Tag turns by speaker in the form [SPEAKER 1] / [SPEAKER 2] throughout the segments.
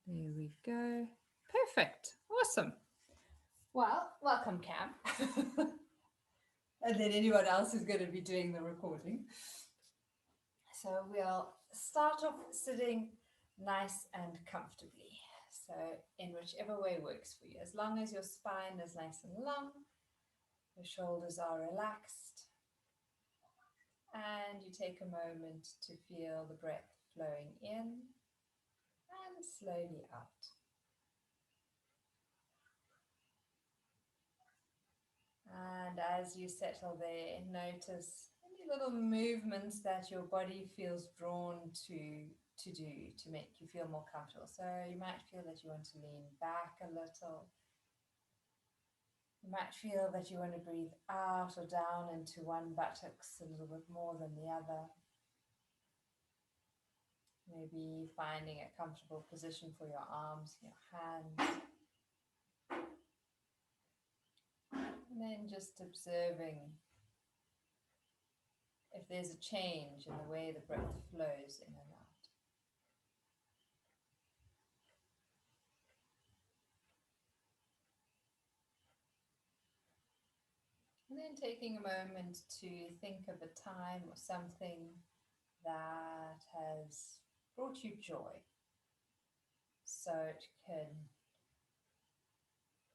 [SPEAKER 1] There we go. Perfect. Awesome. Well, welcome, Cam. And then anyone else who's going to be doing the recording. So we'll start off sitting nice and comfortably. So in whichever way works for you, as long as your spine is nice and long, your shoulders are relaxed, and you take a moment to feel the breath flowing in and slowly out. And as you settle there, notice any little movements that your body feels drawn to do to make you feel more comfortable. So you might feel that you want to lean back a little. You might feel that you want to breathe out or down into one buttocks a little bit more than the other. Maybe finding a comfortable position for your arms, your hands. And then just observing if there's a change in the way the breath flows in and out. And then taking a moment to think of a time or something that has brought you joy. So it can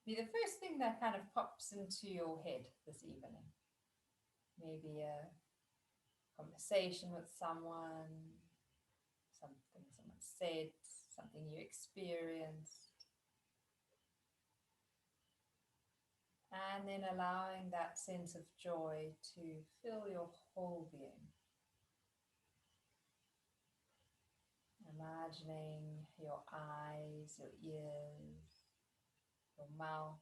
[SPEAKER 1] be the first thing that kind of pops into your head this evening. Maybe a conversation with someone, something someone said, something you experienced. And then allowing that sense of joy to fill your whole being. Imagining your eyes, your ears, your mouth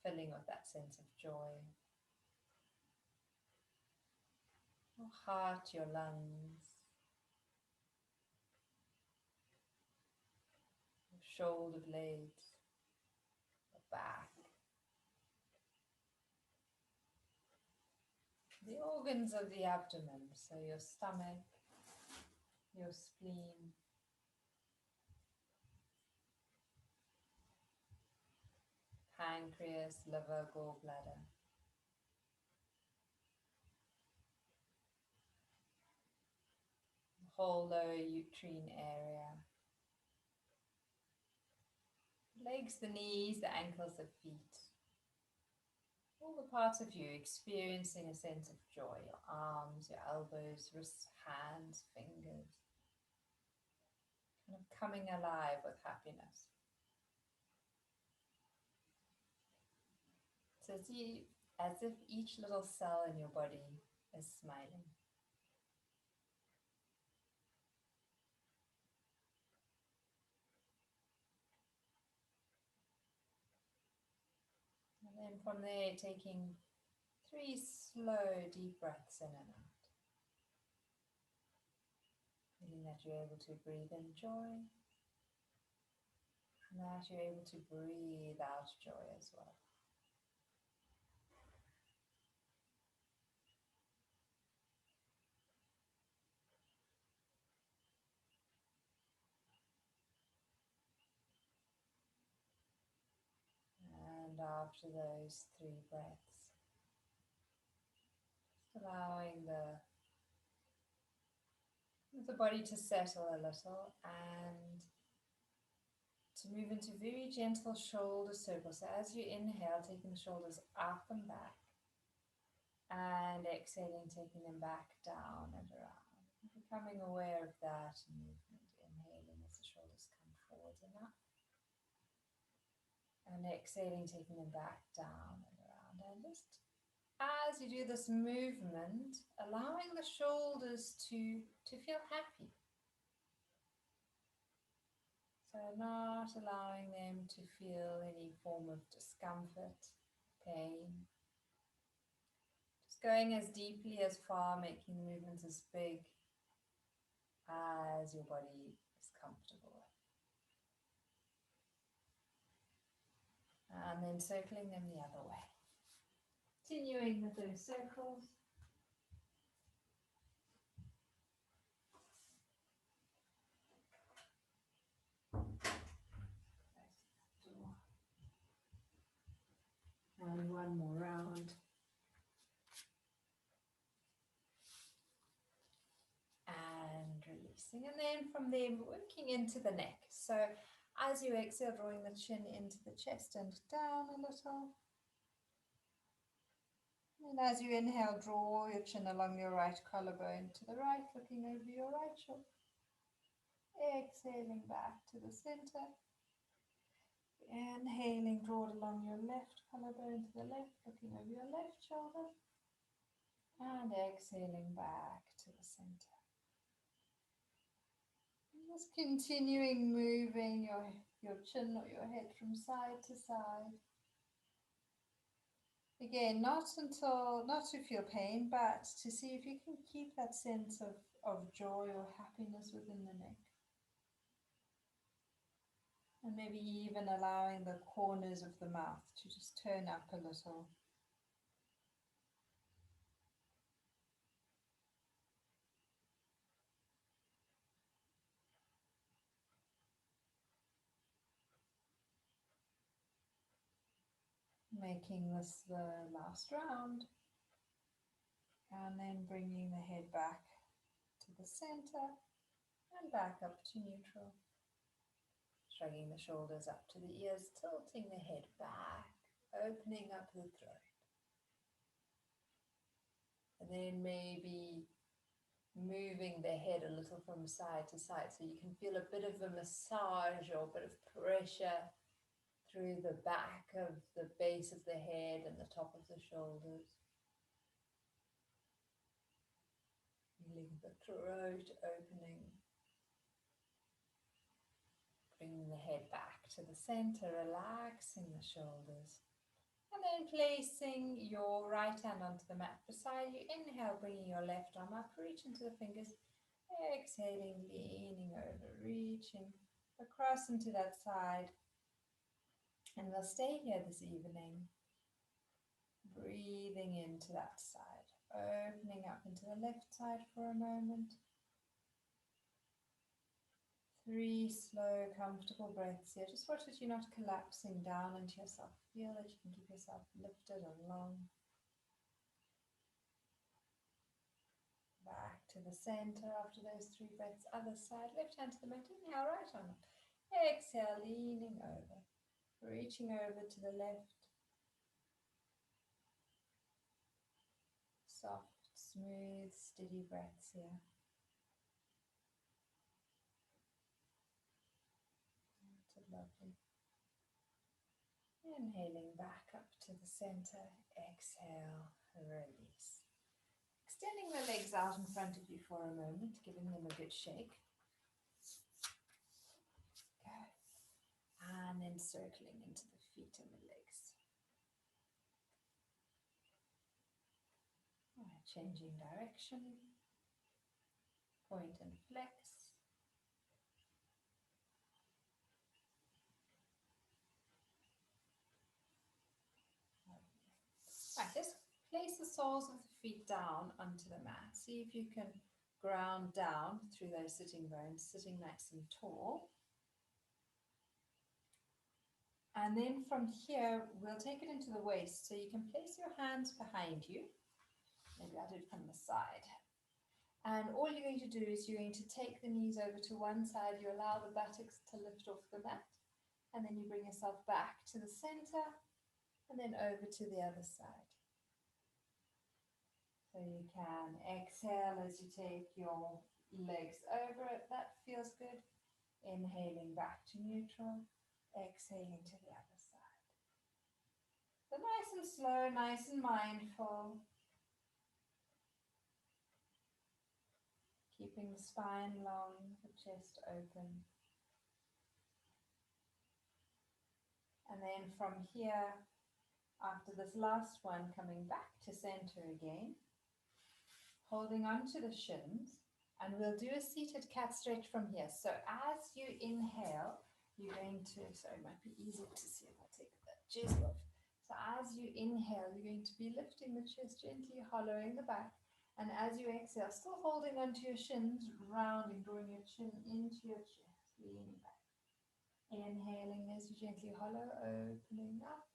[SPEAKER 1] filling with that sense of joy. Your heart, your lungs, your shoulder blades, your back, the organs of the abdomen, so your stomach, your spleen, pancreas, liver, gallbladder. The whole lower uterine area. Legs, the knees, the ankles, the feet. All the parts of you experiencing a sense of joy. Your arms, your elbows, wrists, hands, fingers. Kind of coming alive with happiness. So as if each little cell in your body is smiling. And then from there, taking 3 slow, deep breaths in and out. Feeling that you're able to breathe in joy, and that you're able to breathe out joy as well. And after those 3 breaths, just allowing the body to settle a little and to move into very gentle shoulder circles. So as you inhale, taking the shoulders up and back, and exhaling, taking them back down and around. Becoming aware of that movement, inhaling as the shoulders come forward and up, and exhaling, taking them back down and around. And just as you do this movement, allowing the shoulders to feel happy. So not allowing them to feel any form of discomfort, pain. Just going as deeply as far, making the movements as big as your body is comfortable with. And then circling them the other way. Continuing with those circles. relaxing. And then from there, working into the neck. So as you exhale, drawing the chin into the chest and down a little. And as you inhale, draw your chin along your right collarbone to the right, looking over your right shoulder. Exhaling back to the center. Inhaling, draw it along your left collarbone to the left, looking over your left shoulder. And exhaling back to the center. Just continuing moving your chin or your head from side to side. Again, not to feel pain, but to see if you can keep that sense of joy or happiness within the neck. And maybe even allowing the corners of the mouth to just turn up a little. Making this the last round. And then bringing the head back to the center and back up to neutral. Shrugging the shoulders up to the ears, tilting the head back, opening up the throat. And then maybe moving the head a little from side to side so you can feel a bit of a massage or a bit of pressure through the back of the base of the head and the top of the shoulders. Feeling the throat opening. Bringing the head back to the center, relaxing the shoulders. And then placing your right hand onto the mat beside you. Inhale, bringing your left arm up, reach into the fingers. Exhaling, leaning over, reaching across into that side. And we'll stay here this evening. Breathing into that side. Opening up into the left side for a moment. 3 slow, comfortable breaths here. Just watch that you're not collapsing down into yourself. Feel that you can keep yourself lifted and long. Back to the center after those 3 breaths. Other side, left hand to the mat. Inhale, right arm up. Exhale, leaning over. Reaching over to the left. Soft, smooth, steady breaths here. Lovely. Inhaling back up to the center. Exhale, release. Extending the legs out in front of you for a moment, giving them a good shake. Good. And then circling into the feet and the legs. All right, changing direction. Point and flex. Right, just place the soles of the feet down onto the mat. See if you can ground down through those sitting bones, sitting nice and tall. And then from here, we'll take it into the waist. So you can place your hands behind you. Maybe I'll do it from the side. And all you're going to do is you're going to take the knees over to one side. You allow the buttocks to lift off the mat. And then you bring yourself back to the center and then over to the other side. So you can exhale as you take your legs over it. That feels good. Inhaling back to neutral. Exhaling to the other side. So nice and slow, nice and mindful. Keeping the spine long, the chest open. And then from here, after this last one, coming back to center again. Holding on to the shins. And we'll do a seated cat stretch from here. So as you inhale, you're going to, sorry, it might be easier to see if I take that chest off. So as you inhale, you're going to be lifting the chest, gently hollowing the back. And as you exhale, still holding onto your shins, rounding, drawing your chin into your chest, leaning back. Inhaling as you gently hollow, opening up.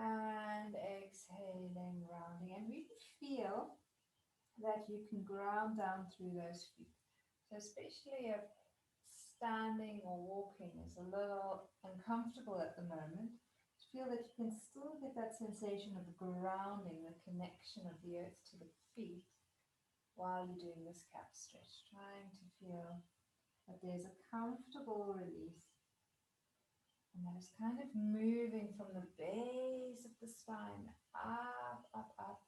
[SPEAKER 1] And exhaling, rounding. And really feel that you can ground down through those feet. So especially if standing or walking is a little uncomfortable at the moment, feel that you can still get that sensation of grounding, the connection of the earth to the feet while you're doing this calf stretch, trying to feel that there's a comfortable release. And that is kind of moving from the base of the spine up, up, up,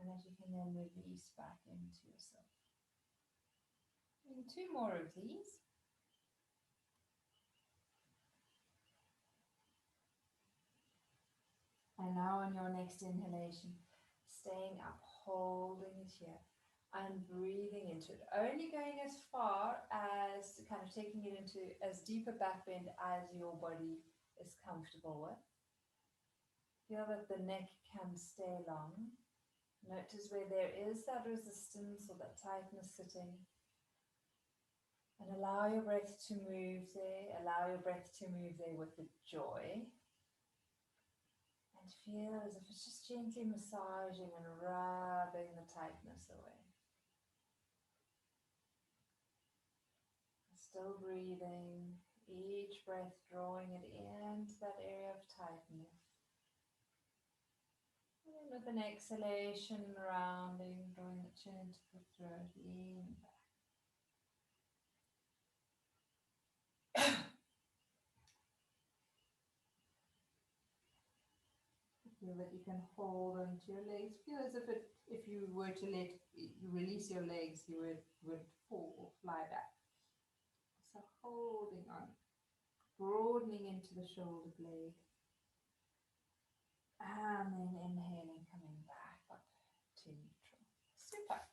[SPEAKER 1] and that you can then release back into yourself. And two more of these. And now on your next inhalation, staying up, holding it here, and breathing into it. Only going as far as kind of taking it into as deep a back bend as your body is comfortable with. Feel that the neck can stay long. Notice where there is that resistance or that tightness sitting. And allow your breath to move there. Allow your breath to move there with the joy. And feel as if it's just gently massaging and rubbing the tightness away. Still breathing, each breath drawing it into that area of tightness. And then with an exhalation, rounding, drawing the chin into the throat, lean back. Feel that you can hold onto your legs. Feel as if you were to release your legs, you would fall or fly back. So holding on, broadening into the shoulder blade. And then inhaling, coming back up to neutral. Super.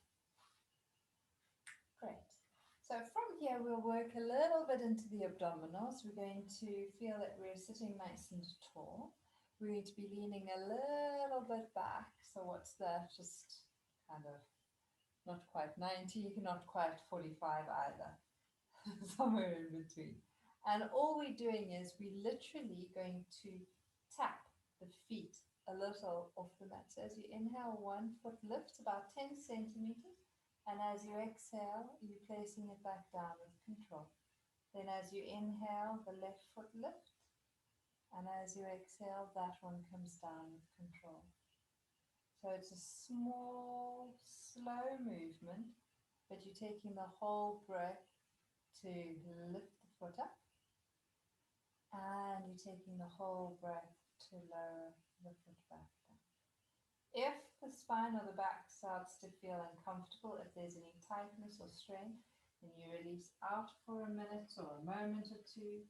[SPEAKER 1] Great. So from here, we'll work a little bit into the abdominals. We're going to feel that we're sitting nice and tall. We're going to be leaning a little bit back. So what's that? Just kind of not quite 90, not quite 45 either. Somewhere in between. And all we're doing is we're literally going to tap the feet a little off the mat. So as you inhale, 1 foot lifts about 10 centimeters. And as you exhale, you're placing it back down with control. Then as you inhale, the left foot lifts. And as you exhale, that one comes down with control. So it's a small, slow movement, but you're taking the whole breath to lift the foot up. And you're taking the whole breath to lower the foot back down. If the spine or the back starts to feel uncomfortable, if there's any tightness or strain, then you release out for a minute or a moment or two,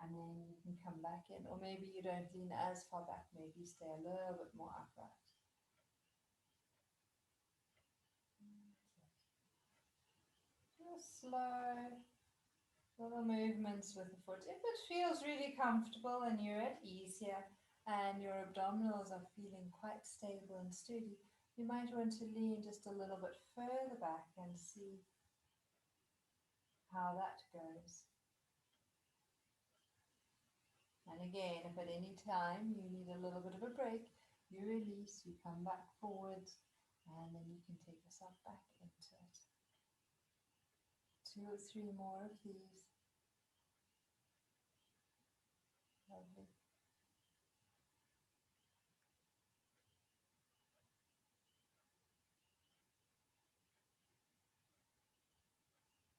[SPEAKER 1] and then you can come back in. Or maybe you don't lean as far back, maybe stay a little bit more upright. Just slow little movements with the foot. If it feels really comfortable and you're at ease here, and your abdominals are feeling quite stable and sturdy, you might want to lean just a little bit further back and see how that goes. And again, if at any time you need a little bit of a break, you release, you come back forwards, and then you can take yourself back into it. 2 or 3 more of these. Lovely.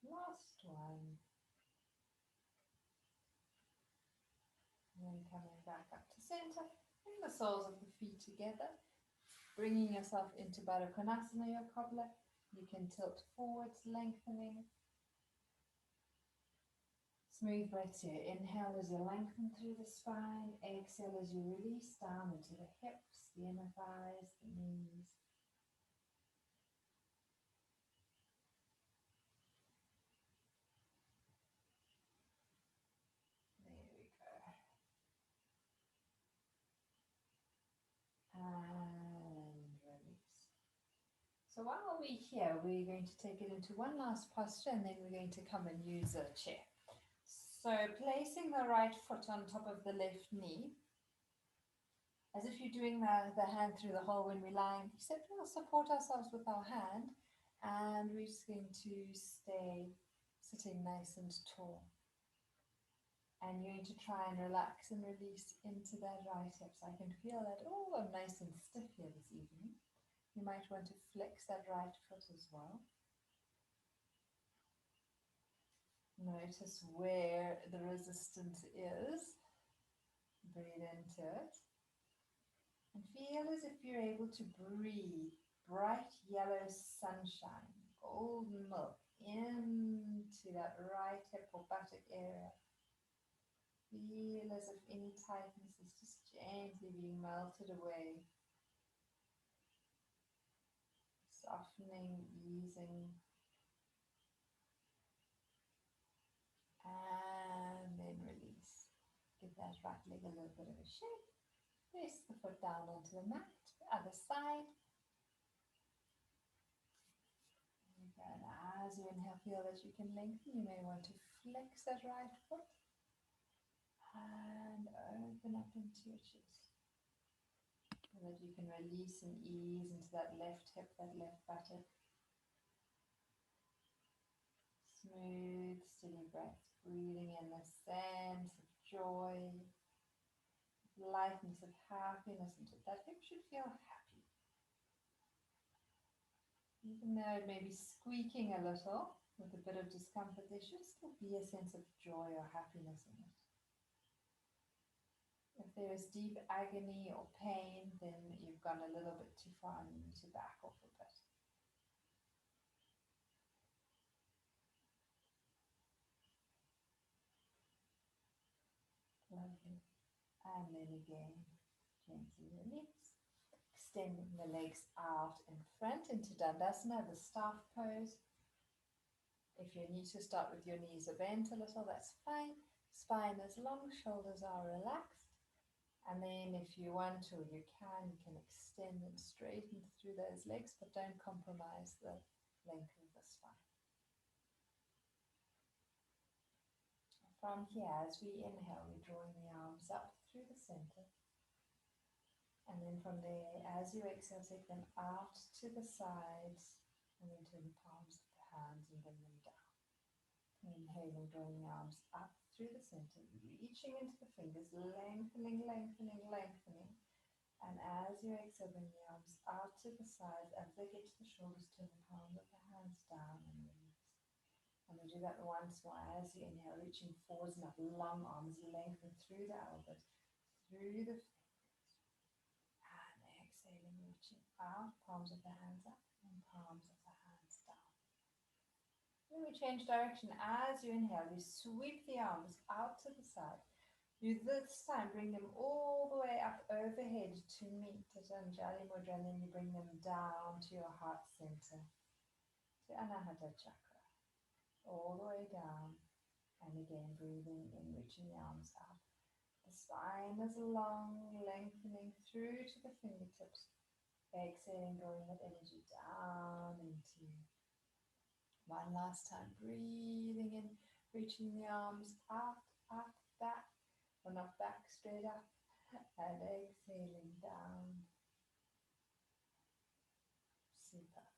[SPEAKER 1] Last one. And then coming back up to center. Bring the soles of the feet together. Bringing yourself into Baddha Konasana, your cobbler. You can tilt forwards, lengthening. Smooth breaths here. Inhale as you lengthen through the spine. Exhale as you release down into the hips, the inner thighs, the knees. There we go. And release. So while we're here, we're going to take it into one last posture, and then we're going to come and use a chair. So placing the right foot on top of the left knee, as if you're doing the hand through the hole when we're lying, except we'll support ourselves with our hand, And we're just going to stay sitting nice and tall. And you're going to try and relax and release into that right hip. So I can feel that, oh, I'm nice and stiff here this evening. You might want to flex that right foot as well. Notice where the resistance is. Breathe into it. And feel as if you're able to breathe bright yellow sunshine, golden milk into that right hip or buttock area. Feel as if any tightness is just gently being melted away. Softening, easing. And then release. Give that right leg a little bit of a shake. Press the foot down onto the mat. Other side. And as you inhale, feel that you can lengthen. You may want to flex that right foot. And open up into your chest. So that you can release and ease into that left hip, that left buttock. Smooth, steady breaths. Breathing in the sense of joy, lightness, of happiness into it. That hip should feel happy. Even though it may be squeaking a little with a bit of discomfort, there should still be a sense of joy or happiness in it. If there is deep agony or pain, then you've gone a little bit too far and you need to back off a bit. Lovely. And then again, gently release. Extending the legs out in front into Dandasana, the staff pose. If you need to start with your knees bent a little, that's fine. Spine is long, shoulders are relaxed. And then if you want to, you can extend and straighten through those legs, but don't compromise the length of the spine. From here, as we inhale, we're drawing the arms up through the center. And then from there, as you exhale, take them out to the sides and then to the palms of the hands and bring them down. Inhaling, drawing the arms up through the center, reaching into the fingers, lengthening, lengthening, lengthening. And as you exhale, bring the arms out to the sides. As they get to the shoulders, turn the palms of the hands down and release. And we do that once more. As you inhale, reaching forwards and up, long arms, lengthen through the elbows, through the exhaling, reaching out, palms of the hands up and palms of the hands down. Then we change direction. As you inhale, you sweep the arms out to the side. You this time bring them all the way up overhead to meet at Anjali Mudra, and then you bring them down to your heart center, to Anahata Chakra, all the way down. And again, breathing in, reaching the arms out. The spine is long, lengthening through to the fingertips. Exhaling, drawing that energy down into you. One last time, breathing in, reaching the arms out, up, back, or not back, straight up, and exhaling down. Super.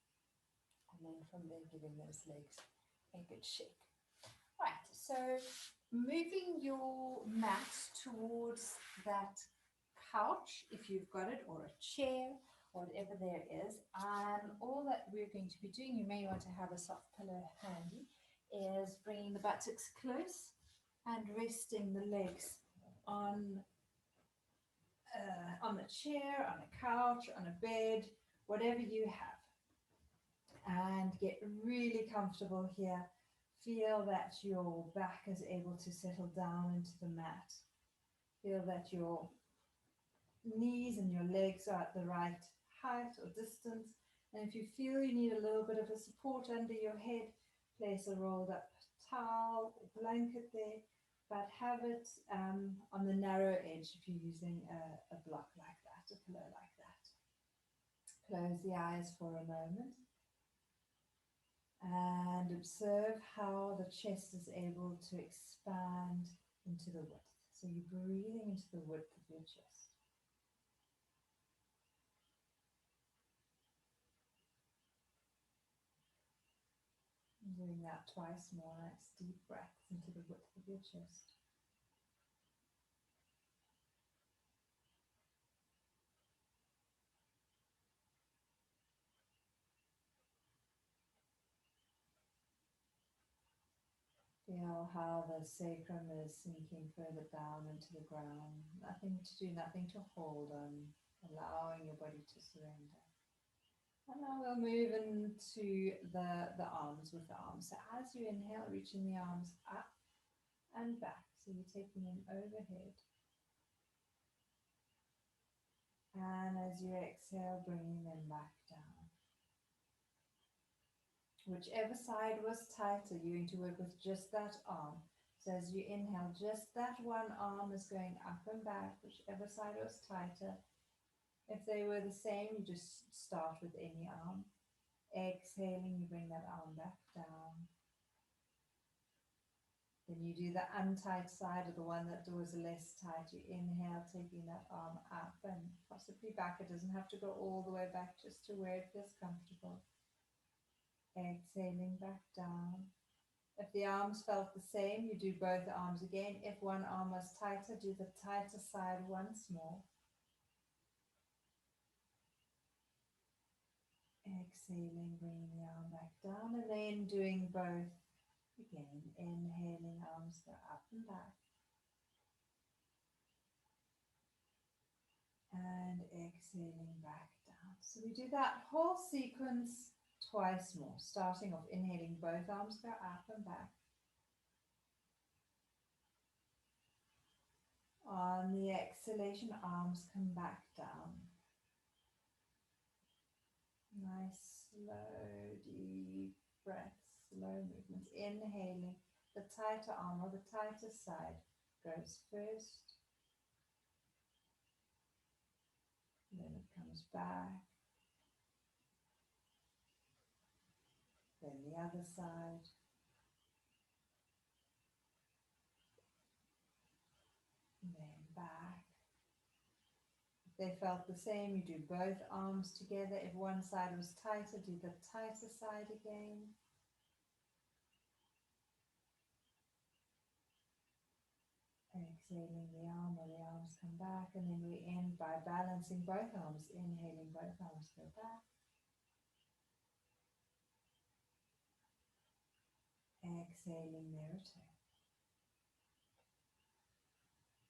[SPEAKER 1] And then from there, giving those legs a good shake. Right, so moving your mat towards that couch, if you've got it, or a chair, whatever there is, and all that we're going to be doing, you may want to have a soft pillow handy, is bringing the buttocks close and resting the legs on the chair, on a couch, on a bed, whatever you have, and get really comfortable here. Feel that your back is able to settle down into the mat. Feel that your knees and your legs are at the right height or distance. And if you feel you need a little bit of a support under your head, place a rolled up towel or blanket there, but have it on the narrow edge if you're using a block like that, a pillow like that. Close the eyes for a moment and observe how the chest is able to expand into the width. So you're breathing into the width of your chest. Doing that twice more. Nice deep breaths into the width of your chest. Feel how the sacrum is sinking further down into the ground. Nothing to do, nothing to hold on. Allowing your body to surrender. And now we'll move into the arms with the arms. So as you inhale, reaching the arms up and back. So you're taking them overhead. And as you exhale, bringing them back down. Whichever side was tighter, you're going to work with just that arm. So as you inhale, just that one arm is going up and back, whichever side was tighter. If they were the same, you just start with any arm. Exhaling, you bring that arm back down. Then you do the untight side, or the one that was less tight. You inhale, taking that arm up and possibly back. It doesn't have to go all the way back, just to where it feels comfortable. Exhaling back down. If the arms felt the same, you do both arms again. If one arm was tighter, do the tighter side once more. Exhaling, bringing the arm back down, and then doing both again. Inhaling, arms go up and back. And exhaling back down. So we do that whole sequence twice more, starting off inhaling, both arms go up and back. On the exhalation, arms come back down. Nice, slow, deep breaths, slow movements. Inhaling, the tighter arm or the tighter side goes first. Then it comes back. Then the other side. Then back. If they felt the same, you do both arms together. If one side was tighter, do the tighter side again. Exhaling the arm, or the arms come back, and then we end by balancing both arms. Inhaling, both arms go back. Exhaling, they return.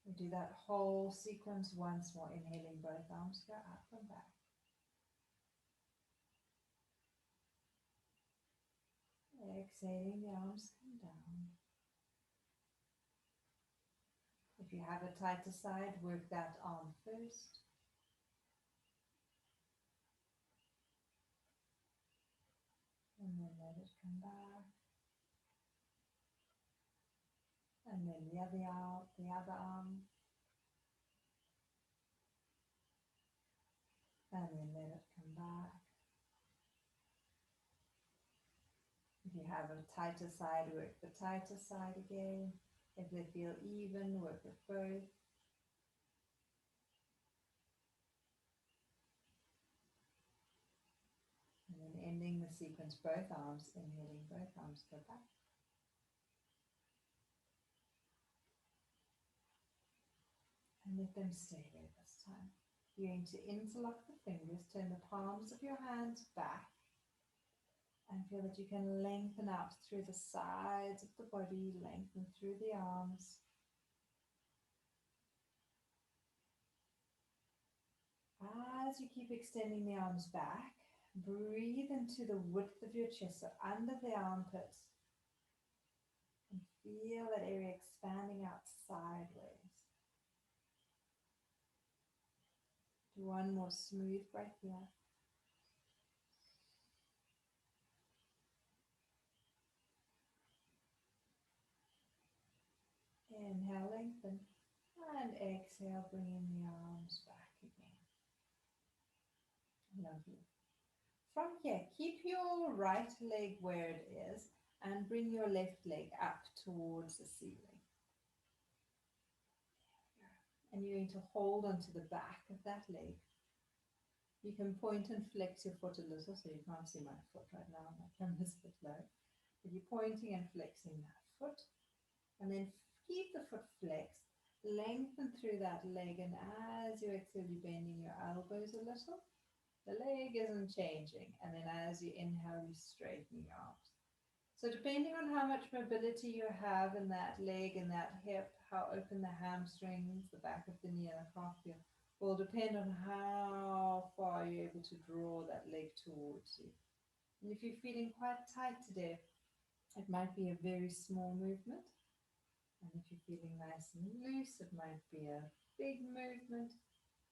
[SPEAKER 1] We do that whole sequence once more. Inhaling, both arms go up and back. Exhaling, the arms come down. If you have a tighter side, work that arm first. And then let it come back. And then the other arm. And then let it come back. If you have a tighter side, work the tighter side again. If they feel even, work with both. And then ending the sequence, both arms, inhaling, both arms go back. And let them stay there this time. You're going to interlock the fingers, turn the palms of your hands back, and feel that you can lengthen out through the sides of the body, lengthen through the arms. As you keep extending the arms back, breathe into the width of your chest, so under the armpits, and feel that area expanding out sideways. Do one more smooth breath here. Inhale, lengthen, and exhale, bringing the arms back again. Lovely. From here, keep your right leg where it is and bring your left leg up towards the ceiling. And you're going to hold onto the back of that leg. You can point and flex your foot a little, so you can't see my foot right now. My camera's a bit low. But you're pointing and flexing that foot, and then keep the foot flexed. Lengthen through that leg, and as you exhale, you're bending your elbows a little. The leg isn't changing, and then as you inhale, you straighten your arms. So depending on how much mobility you have in that leg and that hip, how open the hamstrings, the back of the knee and the calf feel, will depend on how far you're able to draw that leg towards you. And if you're feeling quite tight today, it might be a very small movement. And if you're feeling nice and loose, it might be a big movement.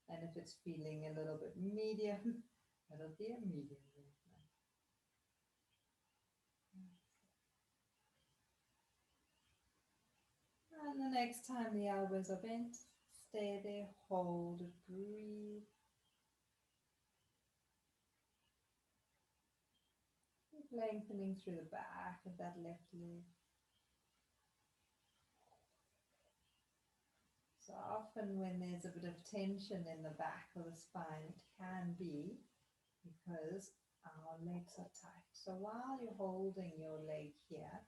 [SPEAKER 1] And if it's feeling a little bit medium, it'll be a medium movement. And the next time the elbows are bent, stay there, hold it, breathe. Keep lengthening through the back of that left leg. So often when there's a bit of tension in the back of the spine, it can be because our legs are tight. So while you're holding your leg here,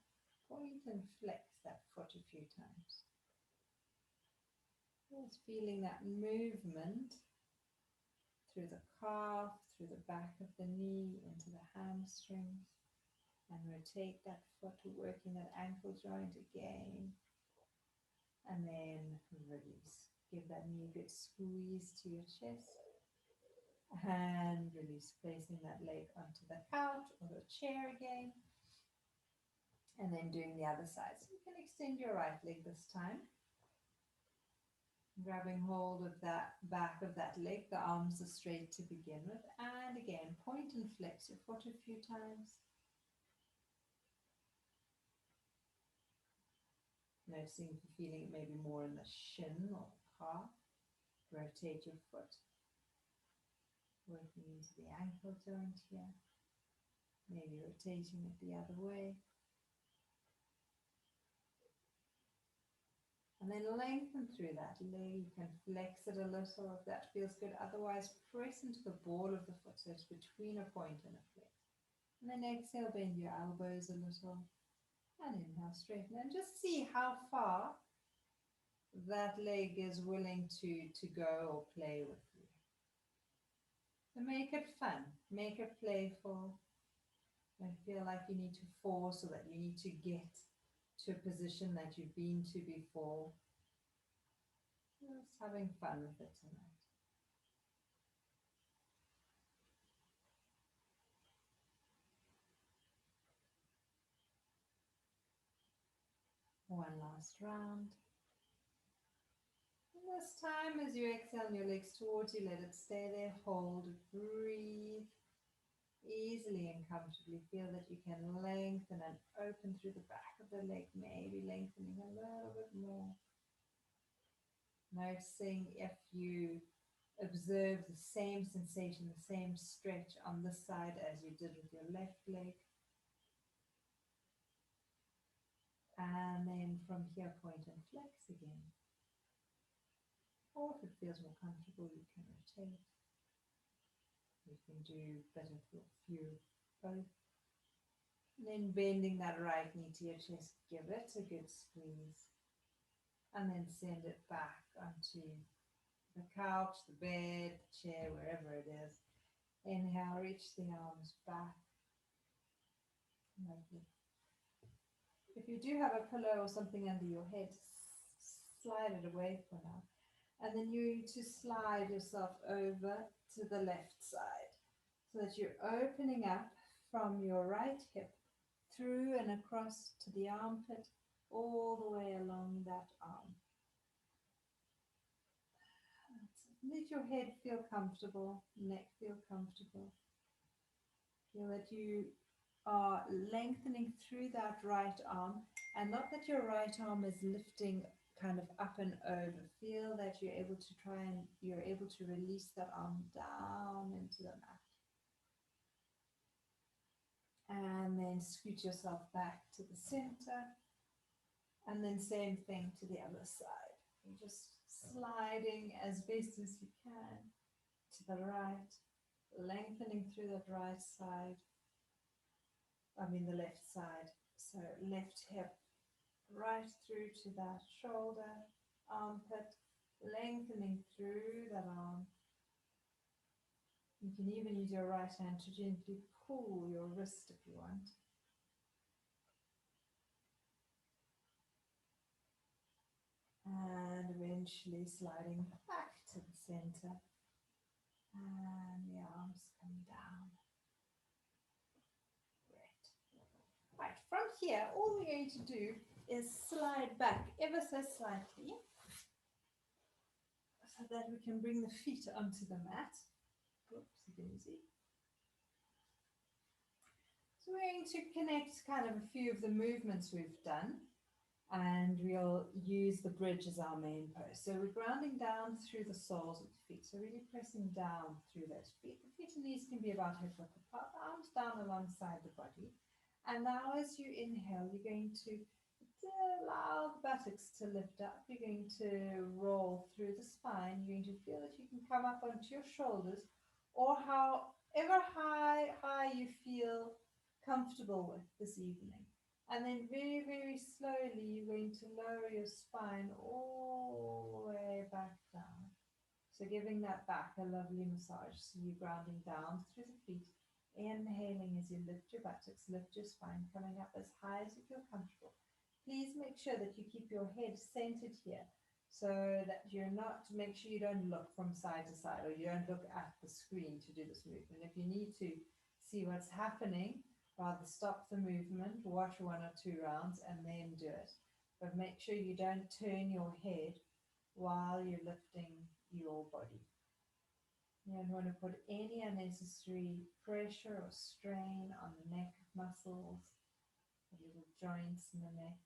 [SPEAKER 1] point and flex that foot a few times. Just feeling that movement through the calf, through the back of the knee, into the hamstrings, and rotate that foot, working that ankle joint again, and then release. Give that knee a good squeeze to your chest, and release, placing that leg onto the couch or the chair again, and then doing the other side. So you can extend your right leg this time, grabbing hold of that back of that leg. The arms are straight to begin with, and again point and flex your foot a few times, noticing if you're feeling it maybe more in the shin or the calf. Rotate your foot, working into the ankle joint here, maybe rotating it the other way. And then lengthen through that leg. You can flex it a little if that feels good. Otherwise, press into the ball of the foot, so it's between a point and a flex. And then exhale, bend your elbows a little. And inhale, straighten. And just see how far that leg is willing to go or play with you. So make it fun, make it playful. Don't feel like you need to force or that you need to get to a position that you've been to before. Just having fun with it tonight. One last round. And this time, as you exhale your legs towards you, let it stay there, hold, breathe. Easily and comfortably feel that you can lengthen and open through the back of the leg, maybe lengthening a little bit more. Noticing if you observe the same sensation, the same stretch on this side as you did with your left leg. And then from here, point and flex again. Or if it feels more comfortable, you can rotate. You can do better for a few both. And then bending that right knee to your chest, give it a good squeeze. And then send it back onto the couch, the bed, the chair, wherever it is. Inhale, reach the arms back. Lovely. If you do have a pillow or something under your head, slide it away for now. And then you to slide yourself over to the left side so that you're opening up from your right hip through and across to the armpit, all the way along that arm. Let your head feel comfortable, neck feel comfortable. Feel that you are lengthening through that right arm, and not that your right arm is lifting kind of up and over. Feel that you're able to release that arm down into the mat. And then scoot yourself back to the center. And then same thing to the other side. You're just sliding as best as you can to the right, lengthening through that right side. The left side, So left hip right through to that shoulder, armpit, lengthening through that arm. You can even use your right hand to gently pull your wrist if you want. And eventually sliding back to the center. And the arms come down. Great. Right, from here, all we're going to do is slide back ever so slightly so that we can bring the feet onto the mat. Oopsie daisy. So we're going to connect kind of a few of the movements we've done, and we'll use the bridge as our main pose. So we're grounding down through the soles of the feet, so really pressing down through those feet. The feet and knees can be about hip width apart, the arms down alongside the body. And now as you inhale, you're going to allow the buttocks to lift up. You're going to roll through the spine. You're going to feel that you can come up onto your shoulders, or however high you feel comfortable with this evening. And then very, very slowly, you're going to lower your spine all the way back down. So giving that back a lovely massage. So you're grounding down through the feet, inhaling as you lift your buttocks, lift your spine, coming up as high as you feel comfortable. Please make sure that you keep your head centered here, so that you're not, make sure you don't look from side to side, or you don't look at the screen to do this movement. If you need to see what's happening, rather stop the movement, watch 1 or 2 rounds, and then do it. But make sure you don't turn your head while you're lifting your body. You don't want to put any unnecessary pressure or strain on the neck muscles, the little joints in the neck.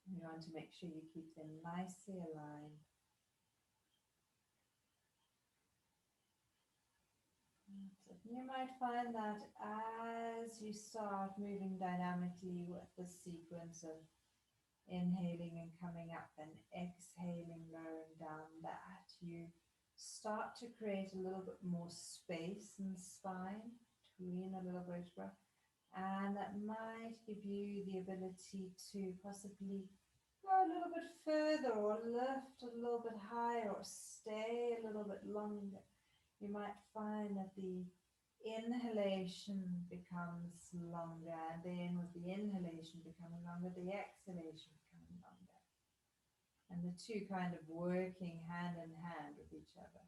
[SPEAKER 1] You want to make sure you keep them nicely aligned. You might find that as you start moving dynamically with the sequence of inhaling and coming up and exhaling, lowering down, that you start to create a little bit more space in the spine between the little vertebra, and that might give you the ability to possibly go a little bit further, or lift a little bit higher, or stay a little bit longer. You might find that the inhalation becomes longer, and then with the inhalation becoming longer, the exhalation becoming longer. And the two kind of working hand in hand with each other.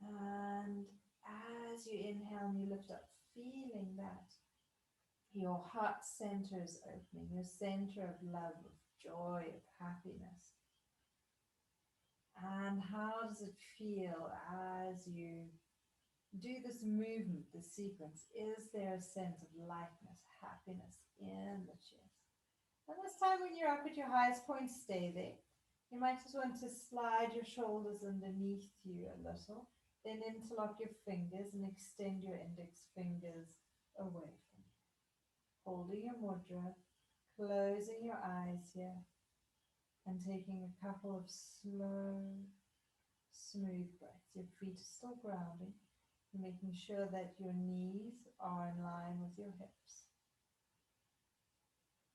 [SPEAKER 1] And as you inhale and you lift up, feeling that your heart center is opening, your center of love, of joy, of happiness. And how does it feel as you do this movement, this sequence? Is there a sense of lightness, happiness in the chest? And this time when you're up at your highest point, stay there. You might just want to slide your shoulders underneath you a little, then interlock your fingers and extend your index fingers away from you. Holding your mudra, closing your eyes here, and taking a couple of slow, smooth breaths. Your feet are still grounding, making sure that your knees are in line with your hips.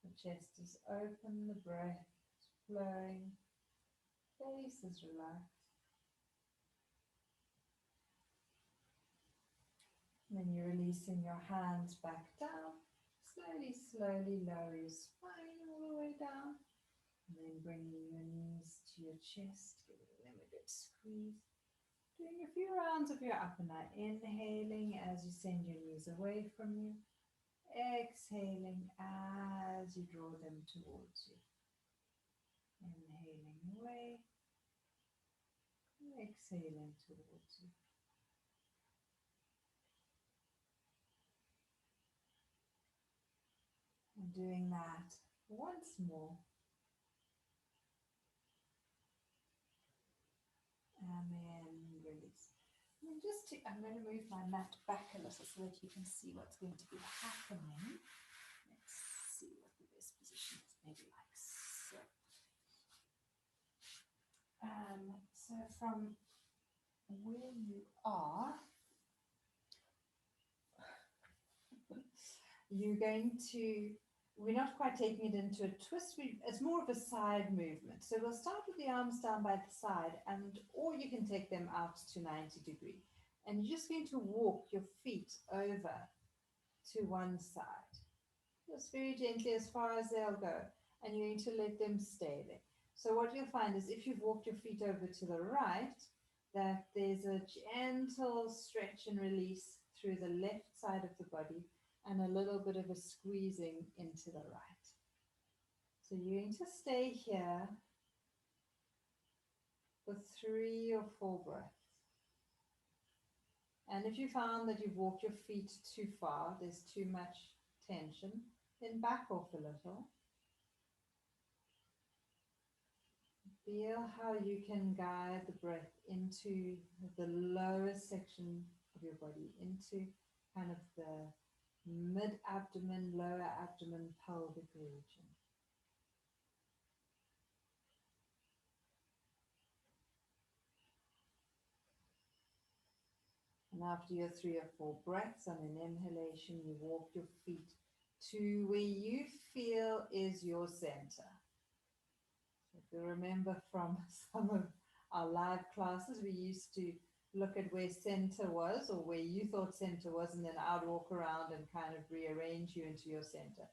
[SPEAKER 1] The chest is open, the breath is flowing, face is relaxed. And then you're releasing your hands back down. Slowly, slowly lower your spine all the way down. And then bringing your knees to your chest, giving them a good squeeze. Doing a few rounds of your upper night. Inhaling as you send your knees away from you. Exhaling as you draw them towards you. Inhaling away. Exhaling towards you. And doing that once more. And then release. And I'm going to move my mat back a little so that you can see what's going to be happening. Let's see what the best position is. Maybe like so. So from where you are, you're going to, we're not quite taking it into a twist. It's more of a side movement. So we'll start with the arms down by the side, and or you can take them out to 90 degree. And you're just going to walk your feet over to one side. Just very gently as far as they'll go. And you're going to let them stay there. So what you'll find is if you've walked your feet over to the right, that there's a gentle stretch and release through the left side of the body and a little bit of a squeezing into the right. So you're going to stay here for 3 or 4 breaths. And if you found that you've walked your feet too far, there's too much tension, then back off a little. Feel how you can guide the breath into the lower section of your body, into kind of the mid-abdomen, lower abdomen, pelvic region. And after your 3 or 4 breaths on an inhalation, you walk your feet to where you feel is your center. If you remember from some of our live classes, we used to look at where center was or where you thought center was, and then I'd walk around and kind of rearrange you into your center.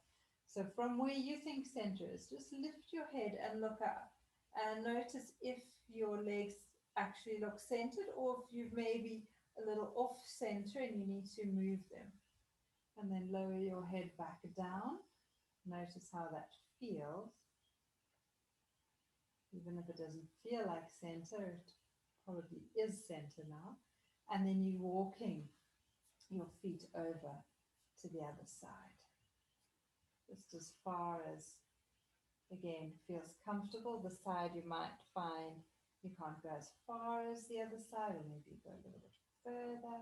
[SPEAKER 1] So from where you think center is, just lift your head and look up and notice if your legs actually look centered or if you've maybe a little off center and you need to move them. And then lower your head back down. Notice how that feels. Even if it doesn't feel like center, it probably is center now. And then you're walking your feet over to the other side. Just as far as, again, feels comfortable. The side you might find you can't go as far as the other side, or maybe go a little bit further.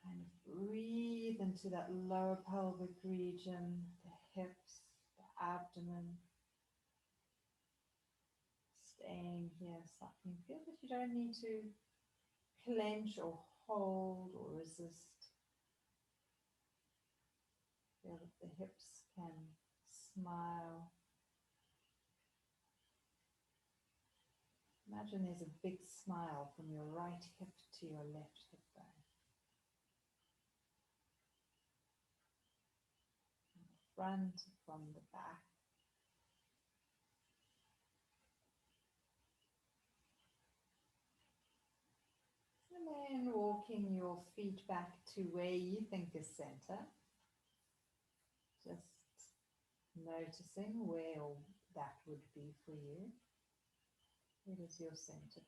[SPEAKER 1] Kind of breathe into that lower pelvic region, the hips, the abdomen. Staying here, sucking. Feel that you don't need to clench or hold or resist. Feel that the hips can smile. Imagine there's a big smile from your right hip to your left hip bone. From the front, from the back. And then walking your feet back to where you think is center. Just noticing where that would be for you. Where does your center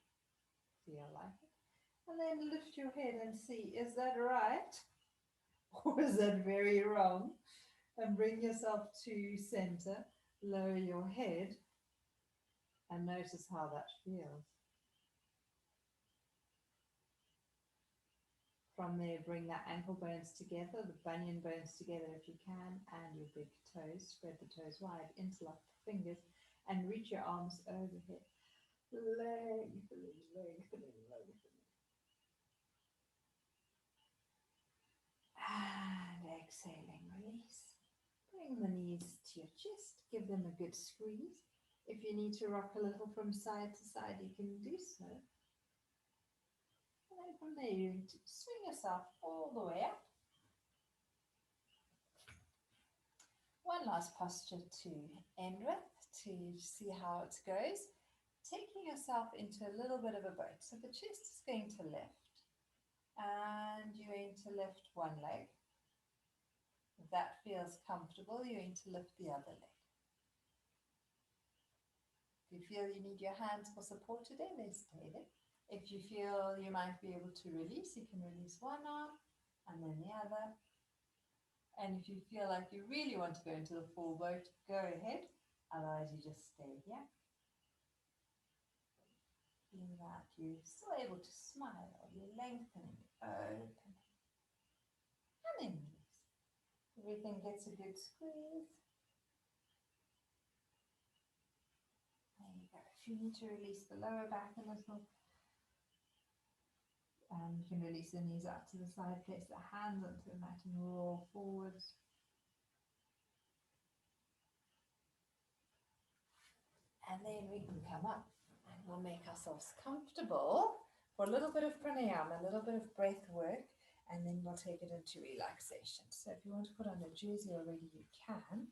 [SPEAKER 1] feel like it? And then lift your head and see, is that right? Or is that very wrong? And bring yourself to center. Lower your head and notice how that feels. From there, bring the ankle bones together, the bunion bones together if you can, and your big toes. Spread the toes wide, interlock the fingers, and reach your arms overhead. Lengthening, lengthening, lengthening. And exhaling, release. Bring the knees to your chest, give them a good squeeze. If you need to rock a little from side to side, you can do so. And then from there, you're going to swing yourself all the way up. One last posture to end with, to see how it goes. Taking yourself into a little bit of a boat. So the chest is going to lift, and you're going to lift one leg. If that feels comfortable, you're going to lift the other leg. If you feel you need your hands for support today, they stay there. If you feel you might be able to release, you can release one arm and then the other. And if you feel like you really want to go into the full boat, go ahead. Otherwise, you just stay here. Feeling that you're still able to smile, you're lengthening, opening. And then release. Everything gets a good squeeze. There you go. If you need to release the lower back a little, And you can release the knees out to the side, place the hands onto the mat and roll forwards. And then we can come up and we'll make ourselves comfortable for a little bit of pranayama, a little bit of breath work, and then we'll take it into relaxation. So if you want to put on a jersey already, you can.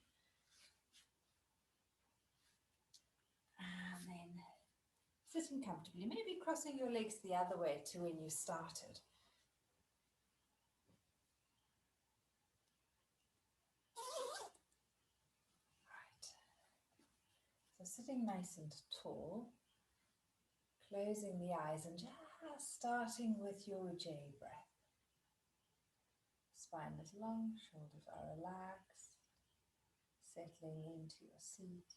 [SPEAKER 1] And then sitting comfortably, maybe crossing your legs the other way to when you started. Right. So sitting nice and tall, closing the eyes and just starting with your Ujjayi breath. Spine is long, shoulders are relaxed, settling into your seat,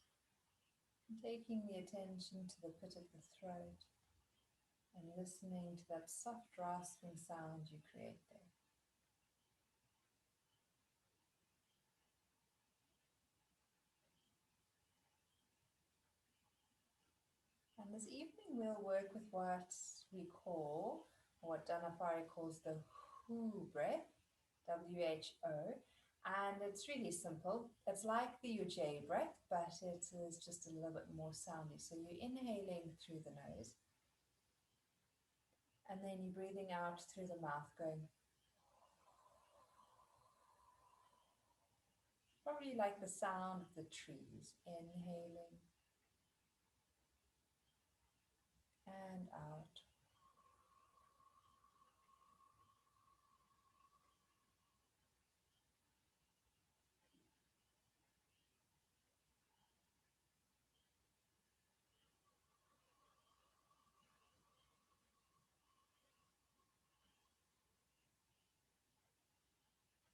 [SPEAKER 1] and taking the attention to the pit of the throat and listening to that soft rasping sound you create there. And this evening we'll work with what we call, or what Donna Farhi calls the whooo breath, W-H-O, and it's really simple. It's like the Ujjayi breath, but it is just a little bit more soundy. So you're inhaling through the nose, and then you're breathing out through the mouth, going probably like the sound of the trees, inhaling and out.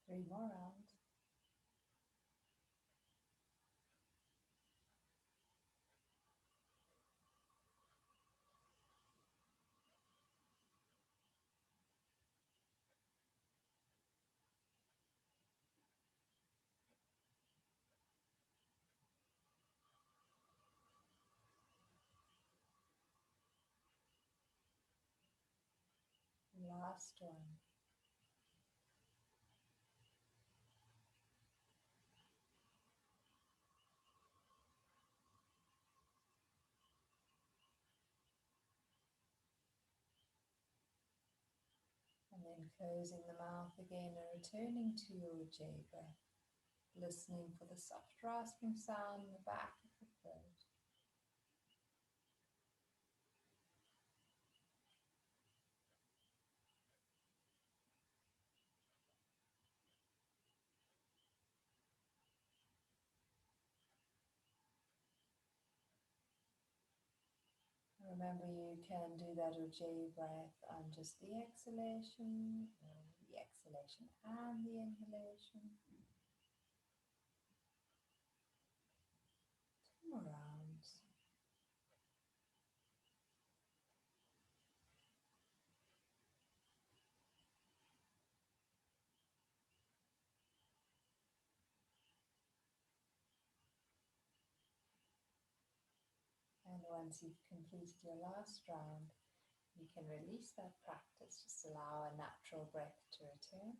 [SPEAKER 1] 3 more rounds. Last one. And then closing the mouth again and returning to your Ujjayi breath, listening for the soft rasping sound in the back of the throat. Remember, you can do that Ujjayi breath on just the exhalation, or the exhalation and the inhalation. 2 more rounds. And once you've completed your last round, you can release that practice. Just allow a natural breath to return.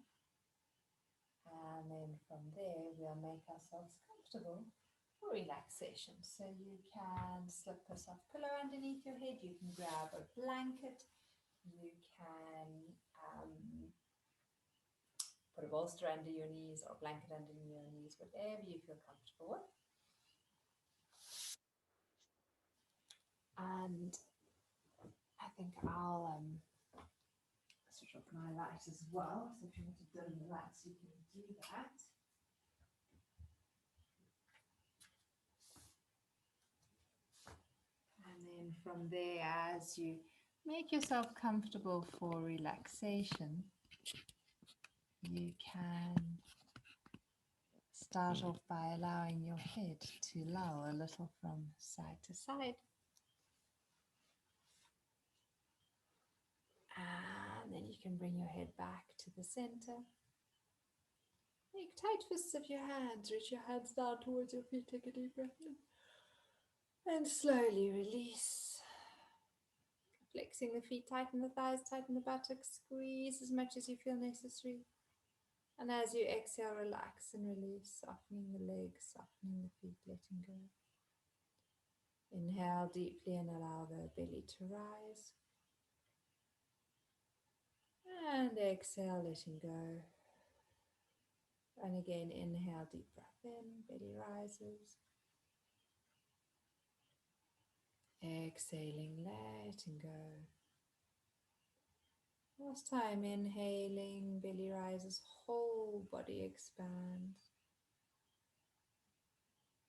[SPEAKER 1] And then from there, we'll make ourselves comfortable for relaxation. So you can slip a soft pillow underneath your head. You can grab a blanket. You can put a bolster under your knees or a blanket under your knees, whatever you feel comfortable with. And I think I'll switch off my light as well. So if you want to dim the lights, you can do that. And then from there, as you make yourself comfortable for relaxation, you can start off by allowing your head to loll a little from side to side. And then you can bring your head back to the center. Make tight fists of your hands. Reach your hands down towards your feet. Take a deep breath in. And slowly release. Flexing the feet, tighten the thighs, tighten the buttocks, squeeze as much as you feel necessary. And as you exhale, relax and release, softening the legs, softening the feet, letting go. Inhale deeply and allow the belly to rise. And exhale, letting go. And again, inhale, deep breath in, belly rises. Exhaling, letting go. Last time, inhaling, belly rises, whole body expands.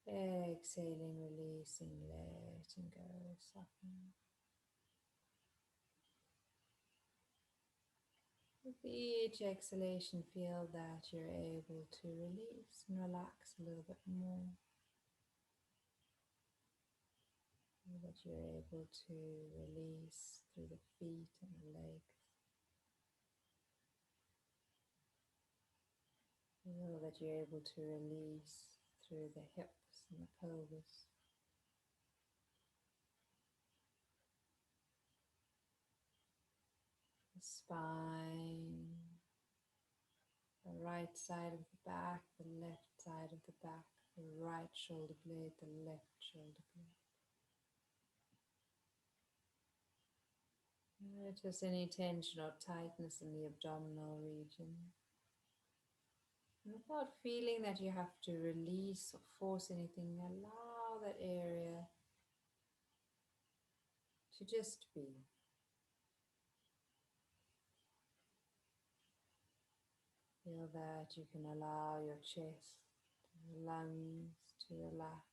[SPEAKER 1] Exhaling, releasing, letting go, softening. With each exhalation, feel that you're able to release and relax a little bit more. Feel that you're able to release through the feet and the legs. Feel that you're able to release through the hips and the pelvis. The spine, the right side of the back, the left side of the back, the right shoulder blade, the left shoulder blade. Notice any tension or tightness in the abdominal region. And without feeling that you have to release or force anything, allow that area to just be. Feel that you can allow your chest, lungs to relax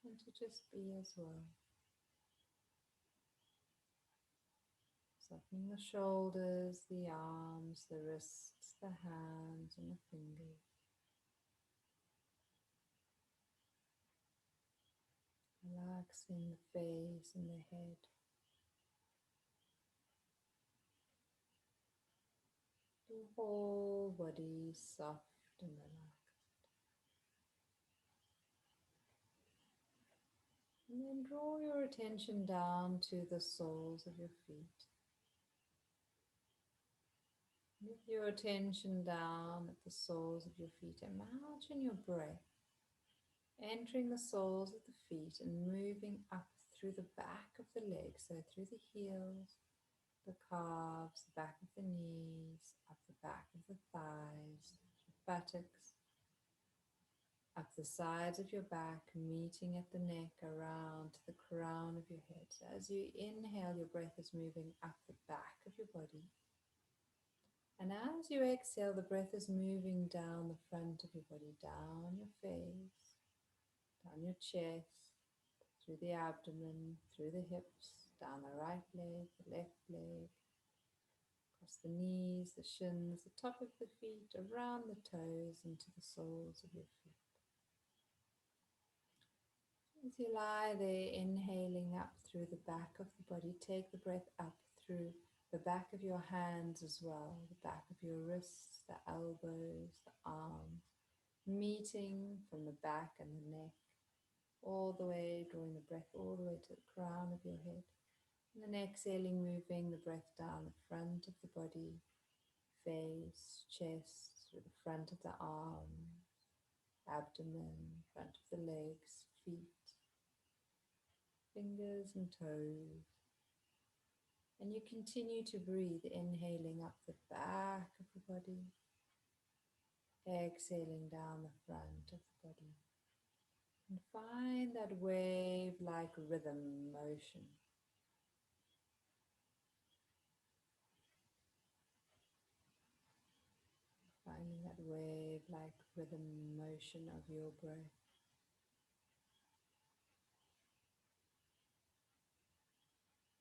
[SPEAKER 1] and to just be as well. Softening the shoulders, the arms, the wrists, the hands and the fingers. Relaxing the face and the head. The whole body soft and relaxed. And then draw your attention down to the soles of your feet. With your attention down at the soles of your feet, imagine your breath entering the soles of the feet and moving up through the back of the legs, so through the heels, the calves, the back of the knees, up the back of the thighs, buttocks, up the sides of your back, meeting at the neck, around to the crown of your head. So as you inhale, your breath is moving up the back of your body. And as you exhale, the breath is moving down the front of your body, down your face, down your chest, through the abdomen, through the hips, down the right leg, the left leg, across the knees, the shins, the top of the feet, around the toes, into the soles of your feet. As you lie there, inhaling up through the back of the body, take the breath up through the back of your hands as well, the back of your wrists, the elbows, the arms, meeting from the back and the neck, all the way, drawing the breath all the way to the crown of your head. And then exhaling, moving the breath down the front of the body, face, chest, through the front of the arms, abdomen, front of the legs, feet, fingers and toes. And you continue to breathe, inhaling up the back of the body, exhaling down the front of the body. And find that wave-like rhythm motion. Finding that wave-like rhythm motion of your breath.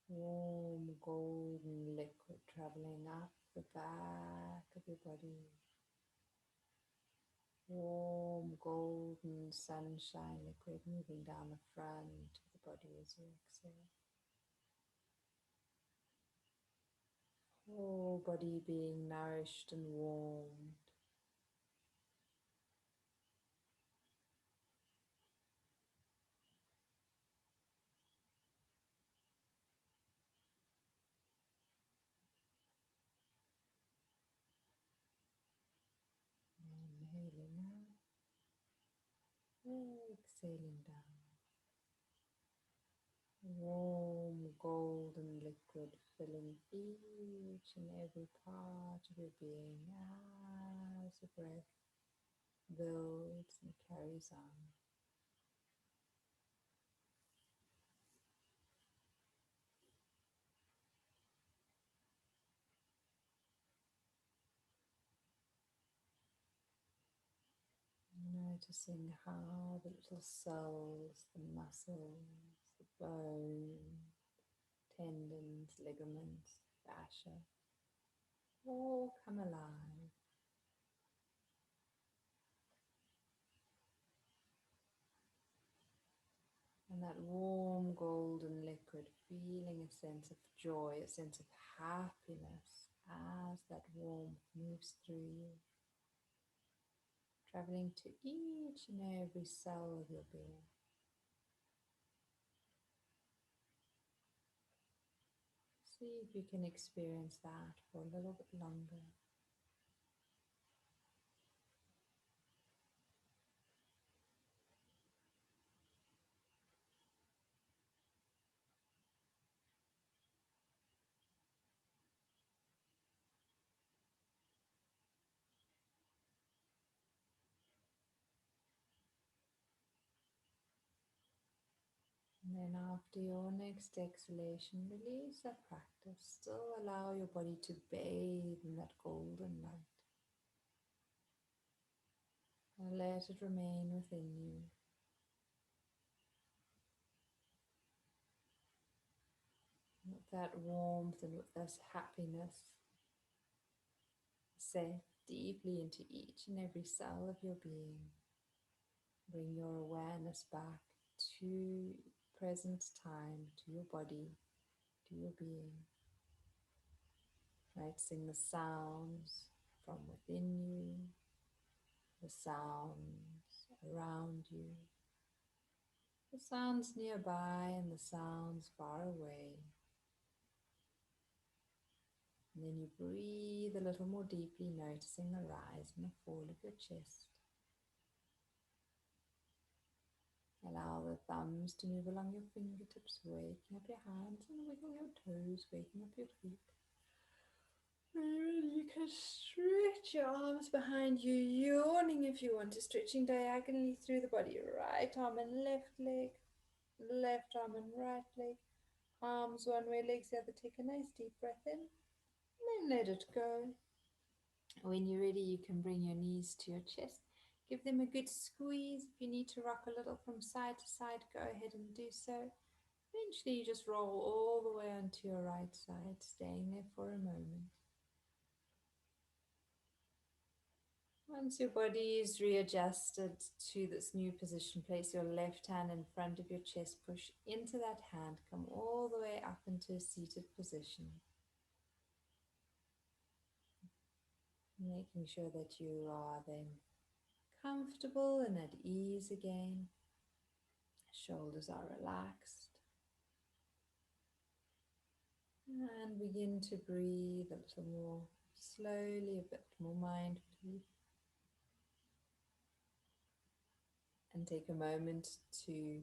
[SPEAKER 1] Warm golden liquid traveling up the back of your body. Warm golden sunshine liquid moving down the front of the body as you exhale. Whole body being nourished and warmed. Exhaling down. Warm golden liquid filling each and every part of your being as the breath builds and carries on. Noticing how the little cells, the muscles, the bone, tendons, ligaments, fascia all come alive. And that warm golden liquid, feeling a sense of joy, a sense of happiness as that warmth moves through you, traveling to each and every cell of your being. See if you can experience that for a little bit longer. And then after your next exhalation, release that practice. Still allow your body to bathe in that golden light. And let it remain within you. With that warmth and with this happiness set deeply into each and every cell of your being. Bring your awareness back to present time, to your body, to your being. Noticing the sounds from within you, the sounds around you, the sounds nearby and the sounds far away. And then you breathe a little more deeply, noticing the rise and the fall of your chest. Allow the thumbs to move along your fingertips, waking up your hands and wiggling your toes, waking up your feet. You can stretch your arms behind you, yawning if you want to, stretching diagonally through the body. Right arm and left leg, left arm and right leg. Arms one way, legs the other. Take a nice deep breath in, and then let it go. When you're ready, you can bring your knees to your chest. Give them a good squeeze. If you need to rock a little from side to side, go ahead and do so. Eventually, you just roll all the way onto your right side, staying there for a moment. Once your body is readjusted to this new position, place your left hand in front of your chest, push into that hand, come all the way up into a seated position. Making sure that you are then comfortable and at ease again. Shoulders are relaxed. And begin to breathe a little more slowly, a bit more mindfully. And take a moment to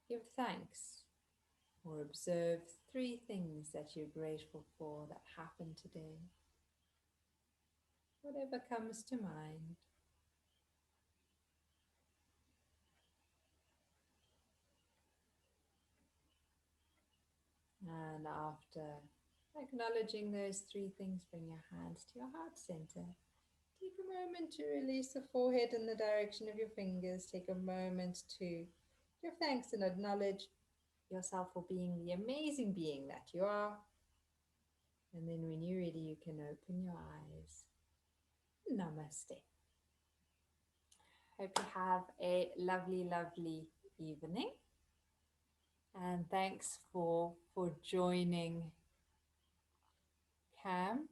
[SPEAKER 1] give thanks or observe 3 things that you're grateful for that happened today. Whatever comes to mind. And after acknowledging those 3 things, bring your hands to your heart center. Take a moment to release the forehead in the direction of your fingers. Take a moment to give thanks and acknowledge yourself for being the amazing being that you are. And then when you're ready, you can open your eyes. Namaste. Hope you have a lovely, lovely evening. And thanks for joining Cam.